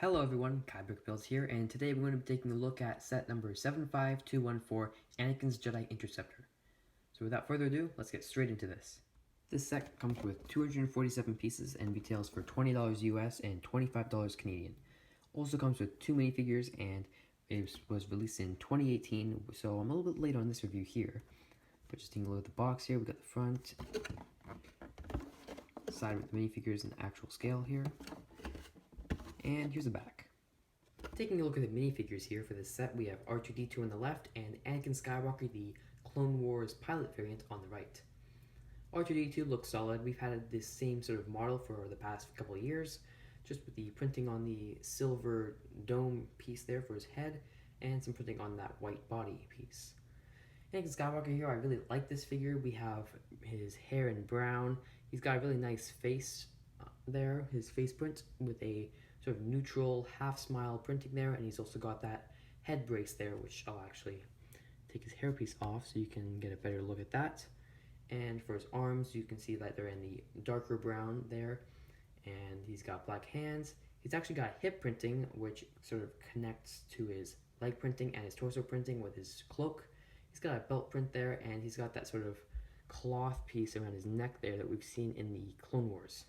Hello everyone, KaiBrickBuilds here, and today we're going to be taking a look at set number 75214, Anakin's Jedi Interceptor. So without further ado, let's get straight into this. This set comes with 247 pieces and retails for $20 US and $25 Canadian. Also comes with 2 minifigures, and it was released in 2018, so I'm a little bit late on this review here. But just taking a look at the box here, we got the front, side with the minifigures and the actual scale here. And here's the back. Taking a look at the minifigures here for this set, we have R2-D2 on the left and Anakin Skywalker, the Clone Wars pilot variant, on the right. R2-D2 looks solid. We've had this same sort of model for the past couple of years, just with the printing on the silver dome piece there for his head, and some printing on that white body piece. Anakin Skywalker here, I really like this figure. We have his hair in brown. He's got a really nice face there, his face print with a sort of neutral half smile printing there, and he's also got that head brace there, which I'll actually take his hairpiece off so you can get a better look at that. And for his arms, you can see that they're in the darker brown there, and he's got black hands. He's actually got hip printing, which sort of connects to his leg printing and his torso printing with his cloak. He's got a belt print there, and he's got that sort of cloth piece around his neck there that we've seen in the Clone Wars.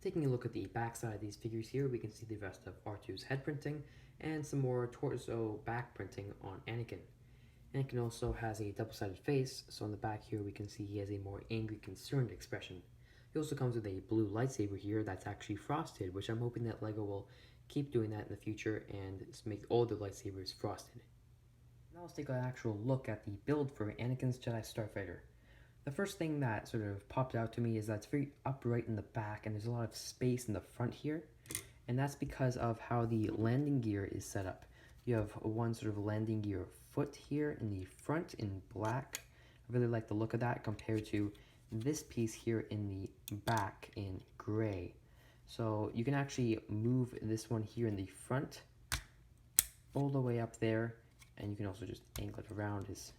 Taking a look at the back side of these figures here, we can see the rest of R2's head printing and some more torso back printing on Anakin. Anakin also has a double-sided face, so on the back here we can see he has a more angry, concerned expression. He also comes with a blue lightsaber here that's actually frosted, which I'm hoping that LEGO will keep doing that in the future and make all the lightsabers frosted. Now let's take an actual look at the build for Anakin's Jedi Starfighter. The first thing that sort of popped out to me is that it's very upright in the back and there's a lot of space in the front here. And that's because of how the landing gear is set up. You have one sort of landing gear foot here in the front in black. I really like the look of that compared to this piece here in the back in gray. So you can actually move this one here in the front all the way up there, and you can also just angle it around. There's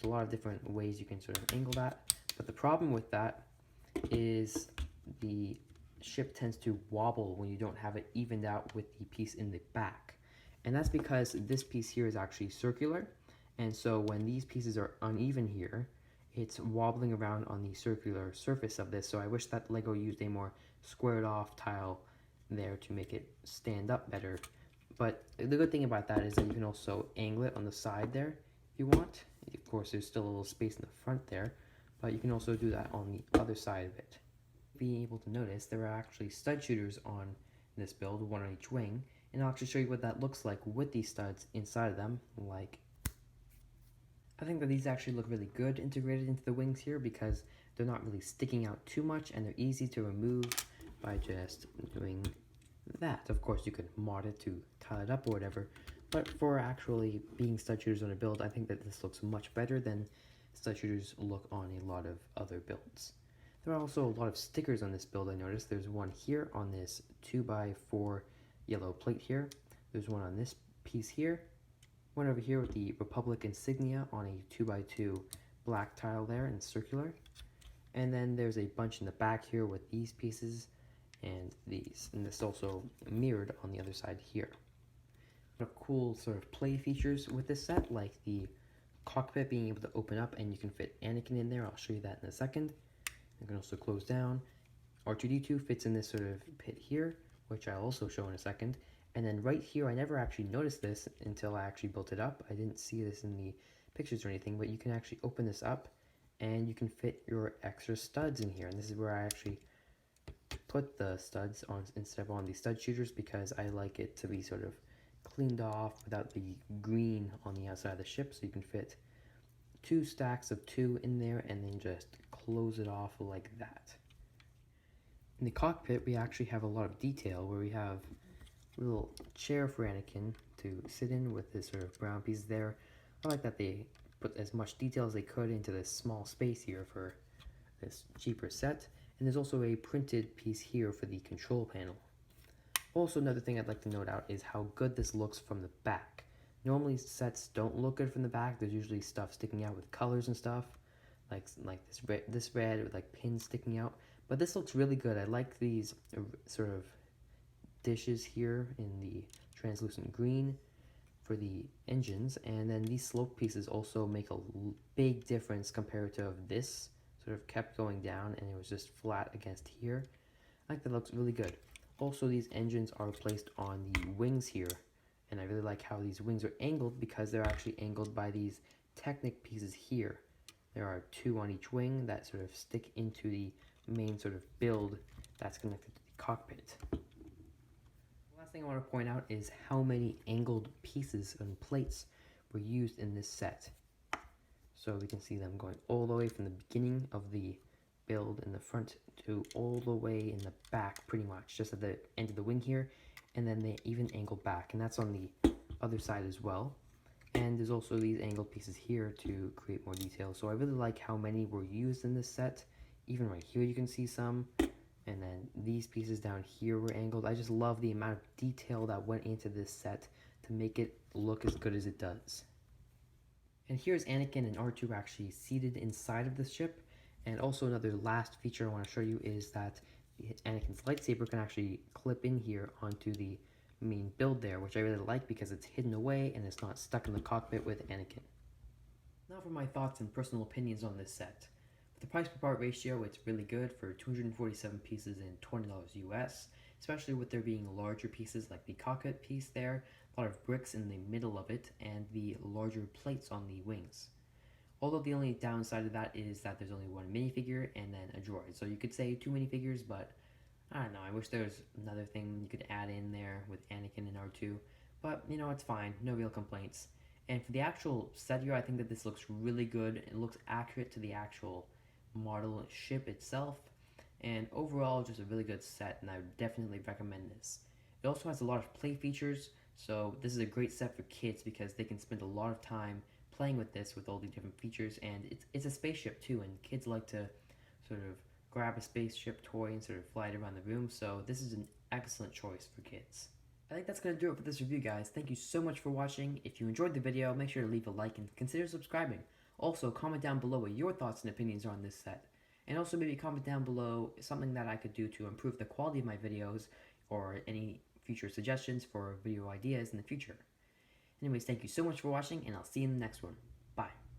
a lot of different ways you can sort of angle that, but the problem with that is the ship tends to wobble when you don't have it evened out with the piece in the back. And that's because this piece here is actually circular, and so when these pieces are uneven here, it's wobbling around on the circular surface of this. So I wish that LEGO used a more squared off tile there to make it stand up better. But the good thing about that is that you can also angle it on the side there if you want. Of course, there's still a little space in the front there, but you can also do that on the other side of it. Being able to notice, there are actually stud shooters on this build, one on each wing, and I'll actually show you what that looks like with these studs inside of them. I think that these actually look really good integrated into the wings here because they're not really sticking out too much and they're easy to remove by just doing that. Of course, you could mod it to tile it up or whatever, but for actually being stud shooters on a build, I think that this looks much better than stud shooters look on a lot of other builds. There are also a lot of stickers on this build. I noticed there's one here on this 2x4 yellow plate here. There's one on this piece here. One over here with the Republic insignia on a 2x2 black tile there and circular. And then there's a bunch in the back here with these pieces and these. And this also mirrored on the other side here. Cool sort of play features with this set, like the cockpit being able to open up and you can fit Anakin in there. I'll show you that in a second. You can also close down. R2-D2 fits in this sort of pit here, which I'll also show in a second. And then right here, I never actually noticed this until I actually built it up. I didn't see this in the pictures or anything, but you can actually open this up and you can fit your extra studs in here. And this is where I actually put the studs on instead of on the stud shooters because I like it to be sort of cleaned off without the green on the outside of the ship, so you can fit 2 stacks of 2 in there and then just close it off like that. In the cockpit, we actually have a lot of detail where we have a little chair for Anakin to sit in with this sort of brown piece there. I like that they put as much detail as they could into this small space here for this cheaper set. And there's also a printed piece here for the control panel. Also, another thing I'd like to note out is how good this looks from the back. Normally sets don't look good from the back. There's usually stuff sticking out with colors and stuff, like this red with like pins sticking out. But this looks really good. I like these sort of dishes here in the translucent green for the engines, and then these slope pieces also make a big difference compared to this sort of kept going down and it was just flat against here. I think that looks really good. Also, these engines are placed on the wings here, and I really like how these wings are angled because they're actually angled by these Technic pieces here. There are 2 on each wing that sort of stick into the main sort of build that's connected to the cockpit. The last thing I want to point out is how many angled pieces and plates were used in this set. So we can see them going all the way from the beginning of the build in the front to all the way in the back, pretty much, just at the end of the wing here, and then they even angle back, and that's on the other side as well. And there's also these angled pieces here to create more detail. So I really like how many were used in this set. Even right here you can see some, and then these pieces down here were angled. I just love the amount of detail that went into this set to make it look as good as it does. And here's Anakin and R2 actually seated inside of the ship. And also another last feature I want to show you is that Anakin's lightsaber can actually clip in here onto the main build there, which I really like because it's hidden away and it's not stuck in the cockpit with Anakin. Now for my thoughts and personal opinions on this set. For the price per part ratio, it's really good for 247 pieces and $20 US, especially with there being larger pieces like the cockpit piece there, a lot of bricks in the middle of it, and the larger plates on the wings. Although the only downside of that is that there's only one minifigure and then a droid. So you could say 2 minifigures, but I don't know, I wish there was another thing you could add in there with Anakin and R2. But, you know, it's fine. No real complaints. And for the actual set here, I think that this looks really good. It looks accurate to the actual model ship itself. And overall, just a really good set, and I would definitely recommend this. It also has a lot of play features, so this is a great set for kids because they can spend a lot of time playing with this with all the different features. And it's a spaceship too, and kids like to sort of grab a spaceship toy and sort of fly it around the room, so this is an excellent choice for kids. I think that's going to do it for this review, guys. Thank you so much for watching. If you enjoyed the video, make sure to leave a like and consider subscribing. Also, comment down below what your thoughts and opinions are on this set. And also maybe comment down below something that I could do to improve the quality of my videos or any future suggestions for video ideas in the future. Anyways, thank you so much for watching, and I'll see you in the next one. Bye.